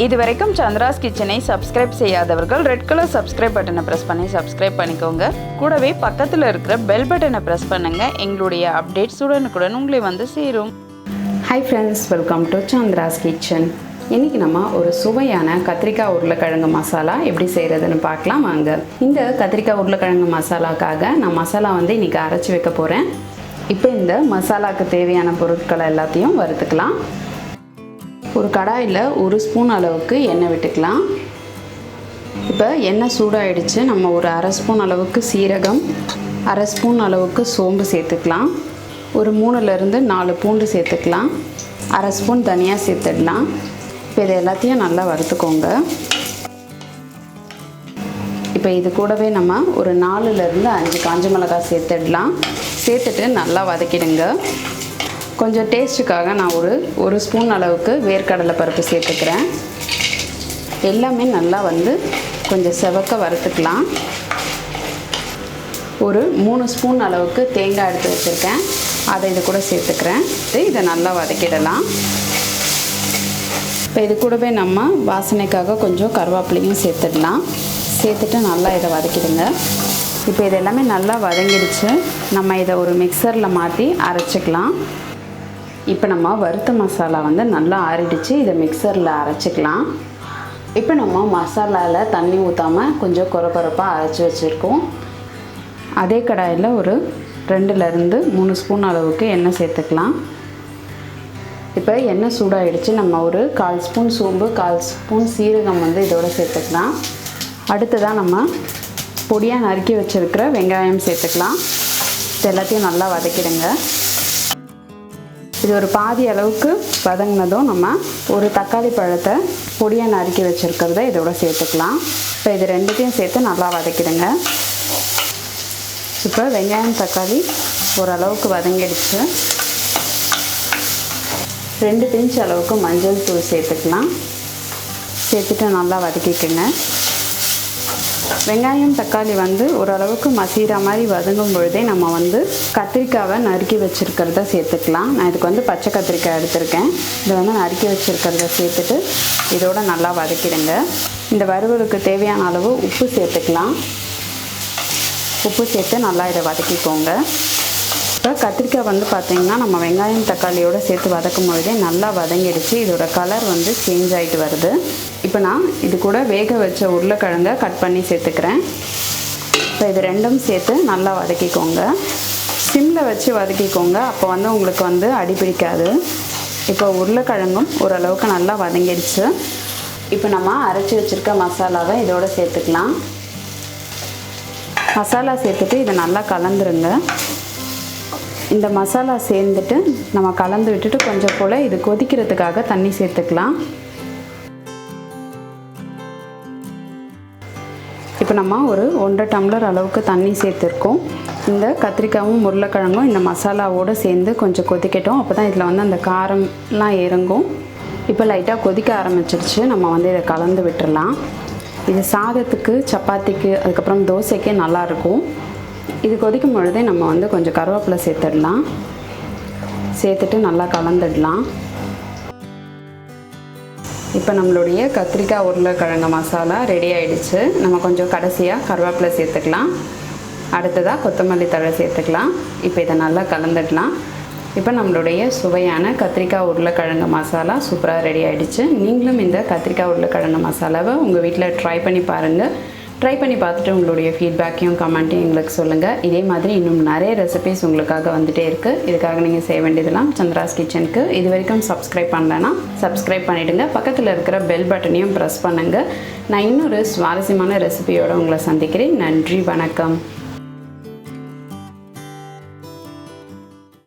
இதுவரைக்கும் சந்திராஸ் கிச்சனை சப்ஸ்கிரைப் செய்யாதவர்கள் ரெட் கலர் சப்ஸ்கிரைப் பட்டனை ப்ரெஸ் பண்ணி சப்ஸ்கிரைப் பண்ணிக்கோங்க. கூடவே பக்கத்தில் இருக்கிற பெல் பட்டனை ப்ரெஸ் பண்ணுங்கள். எங்களுடைய அப்டேட்ஸ் உடனுக்குடன் உங்களை வந்து சேரும். Hi friends, welcome to Chandra's kitchen. இன்றைக்கி நம்ம ஒரு சுவையான கத்திரிக்காய் உருளைக்கிழங்கு மசாலா எப்படி செய்கிறதுன்னு பார்க்கலாம் வாங்க. இந்த கத்திரிக்காய் உருளைக்கிழங்கு மசாலாக்காக நான் மசாலா இன்றைக்கி அரைச்சி வைக்க போகிறேன். இப்போ இந்த மசாலாவுக்கு தேவையான பொருட்களை எல்லாத்தையும் வறுத்துக்கலாம். ஒரு கடாயில் 1 ஸ்பூன் அளவுக்கு எண்ணெய் விட்டுக்கலாம். இப்போ எண்ணெய் சூடாகிடுச்சு. நம்ம ஒரு அரை ஸ்பூன் அளவுக்கு சீரகம், அரை ஸ்பூன் அளவுக்கு சோம்பு சேர்த்துக்கலாம். ஒரு 3லேருந்து 4 பூண்டு சேர்த்துக்கலாம். அரை ஸ்பூன் தனியா சேர்த்துடலாம். இப்போ இது எல்லாத்தையும் நல்லா வறுத்துக்கோங்க. இப்போ இது கூடவே நம்ம ஒரு 4லேருந்து 5 காஞ்ச மிளகாய் சேர்த்துடலாம். சேர்த்துட்டு நல்லா வதக்கிடுங்க. கொஞ்சம் டேஸ்ட்டுக்காக நான் ஒரு ஸ்பூன் அளவுக்கு வேர்க்கடலை பருப்பு சேர்த்துக்கிறேன். எல்லாமே நல்லா கொஞ்சம் செவக்க வறுத்துக்கலாம். ஒரு 3 ஸ்பூன் அளவுக்கு தேங்காய் எடுத்து வச்சுருக்கேன், அதை இது கூட சேர்த்துக்கிறேன். இதை நல்லா வதக்கிடலாம். இப்போ இது கூடவே நம்ம வாசனைக்காக கொஞ்சம் கருவேப்பிலையும் சேர்த்துடலாம். சேர்த்துட்டு நல்லா இதை வதக்கிடுங்க. இப்போ இது எல்லாமே நல்லா வதங்கிடுச்சு. நம்ம இதை ஒரு மிக்சரில் மாற்றி அரைச்சிக்கலாம். இப்போ நம்ம வறுத்த மசாலா நல்லா ஆறிடுச்சு. இதை மிக்சரில் அரைச்சிக்கலாம். இப்போ நம்ம மசாலாவில் தண்ணி ஊற்றாமல் கொஞ்சம் கொரப்பாக அரைச்சி வச்சுருக்கோம். அதே கடாயில் ஒரு 2லேருந்து 3 ஸ்பூன் அளவுக்கு எண்ணெய் சேர்த்துக்கலாம். இப்போ எண்ணெய் சூடாகிடுச்சு. நம்ம ஒரு 1/4 ஸ்பூன் சோம்பு, 1/4 ஸ்பூன் சீரகம் இதோடு சேர்த்துக்கலாம். அடுத்ததாக நம்ம பொடியாக நறுக்கி வச்சுருக்கிற வெங்காயம் சேர்த்துக்கலாம். இது எல்லாத்தையும் நல்லா வதக்கிடுங்க. இது ஒரு பாதி அளவுக்கு வதங்கினதும் நம்ம ஒரு தக்காளி பழத்தை பொடியாக நறுக்கி வச்சுருக்கிறத இதோட சேர்த்துக்கலாம். இப்போ இது ரெண்டுத்தையும் சேர்த்து நல்லா வதக்கிடுங்க. இப்போ வெங்காயம் தக்காளி ஓரளவுக்கு வதங்கிடுச்சு. 2 பிஞ்ச் அளவுக்கு மஞ்சள் தூள் சேர்த்துக்கலாம். சேர்த்துட்டு நல்லா வதக்கிக்கோங்க. வெங்காயம் தக்காளி ஓரளவுக்கு மசீரா மாதிரி வதங்கும் பொழுதே நம்ம கத்திரிக்காவை நறுக்கி வச்சுருக்கிறத சேர்த்துக்கலாம். நான் இதுக்கு பச்சை கத்திரிக்காய் எடுத்திருக்கேன். இதை நறுக்கி வச்சுருக்கிறத சேர்த்துட்டு இதோட நல்லா வதக்கிடுங்க. இந்த வறுவலுக்கு தேவையான அளவு உப்பு சேர்த்துக்கலாம். உப்பு சேர்த்து நல்லா இதை வதக்கிக்கோங்க. இப்போ கத்திரிக்காய் பார்த்திங்கன்னா நம்ம வெங்காயம் தக்காளியோடு சேர்த்து வதக்கும் பொழுதே நல்லா வதங்கிடுச்சு. இதோட கலர் சேஞ்ச் ஆகிட்டு வருது. இப்போ நான் இது கூட வேக வச்ச உருளைக்கிழங்கை கட் பண்ணி சேர்த்துக்கிறேன். இப்போ இது ரெண்டும் சேர்த்து நல்லா வதக்கிக்கோங்க. சிம்மில் வச்சு வதக்கிக்கோங்க. அப்போ உங்களுக்கு அடி பிடிக்காது. இப்போ உருளைக்கிழங்கும் ஓரளவுக்கு நல்லா வதங்கிடுச்சு. இப்போ நம்ம அரைச்சி வச்சுருக்க மசாலாவை இதோடு சேர்த்துக்கலாம். மசாலா சேர்த்துட்டு இதை நல்லா கலந்துருங்க. இந்த மசாலா சேர்ந்துட்டு நம்ம கலந்து விட்டுட்டு கொஞ்சம் போல் இது கொதிக்கிறதுக்காக தண்ணி சேர்த்துக்கலாம். இப்போ நம்ம ஒரு 1.5 டம்ளர் அளவுக்கு தண்ணி சேர்த்துருக்கோம். இந்த கத்திரிக்காயும் உருளைக்கிழங்கும் இந்த மசாலாவோடு சேர்ந்து கொஞ்சம் கொதிக்கட்டும். அப்போ தான் இதில் அந்த காரம்லாம் இறங்கும். இப்போ லைட்டாக கொதிக்க ஆரம்பிச்சிருச்சு. நம்ம இதை கலந்து விட்டுடலாம். இது சாதத்துக்கு, சப்பாத்திக்கு, அதுக்கப்புறம் தோசைக்கு நல்லாயிருக்கும். இது கொதிக்கும் பொழுதே நம்ம கொஞ்சம் கருவேப்பிலை சேர்த்துடலாம். சேர்த்துட்டு நல்லா கலந்துடலாம். இப்போ நம்மளுடைய கத்திரிக்காய் உருளைக்கிழங்கு மசாலா ரெடி ஆகிடுச்சு. நம்ம கொஞ்சம் கடைசியாக கருவேப்பிலை சேர்த்துக்கலாம். அடுத்ததாக கொத்தமல்லி தழை சேர்த்துக்கலாம். இப்போ இதை நல்லா கலந்துடலாம். இப்போ நம்மளுடைய சுவையான கத்திரிக்காய் உருளைக்கிழங்கு மசாலா சூப்பராக ரெடி ஆகிடுச்சு. நீங்களும் இந்த கத்திரிக்காய் உருளைக்கிழங்கு மசாலாவை உங்கள் வீட்டில் ட்ரை பண்ணி பாருங்கள். ட்ரை பண்ணி பார்த்துட்டு உங்களுடைய ஃபீட்பேக்கையும் கமெண்ட்டையும் எங்களுக்கு சொல்லுங்கள். இதே மாதிரி இன்னும் நிறைய ரெசிபிஸ் உங்களுக்காக வந்துகிட்டே இருக்குது. இதுக்காக நீங்கள் செய்ய வேண்டியதெல்லாம் சந்திராஸ் கிச்சனுக்கு இது வரைக்கும் சப்ஸ்கிரைப் பண்ணலைன்னா சப்ஸ்கிரைப் பண்ணிவிடுங்க. பக்கத்தில் இருக்கிற பெல் பட்டனையும் ப்ரெஸ் பண்ணுங்கள். நான் இன்னொரு சுவாரஸ்யமான ரெசிபியோடு உங்களை சந்திக்கிறேன். நன்றி, வணக்கம்.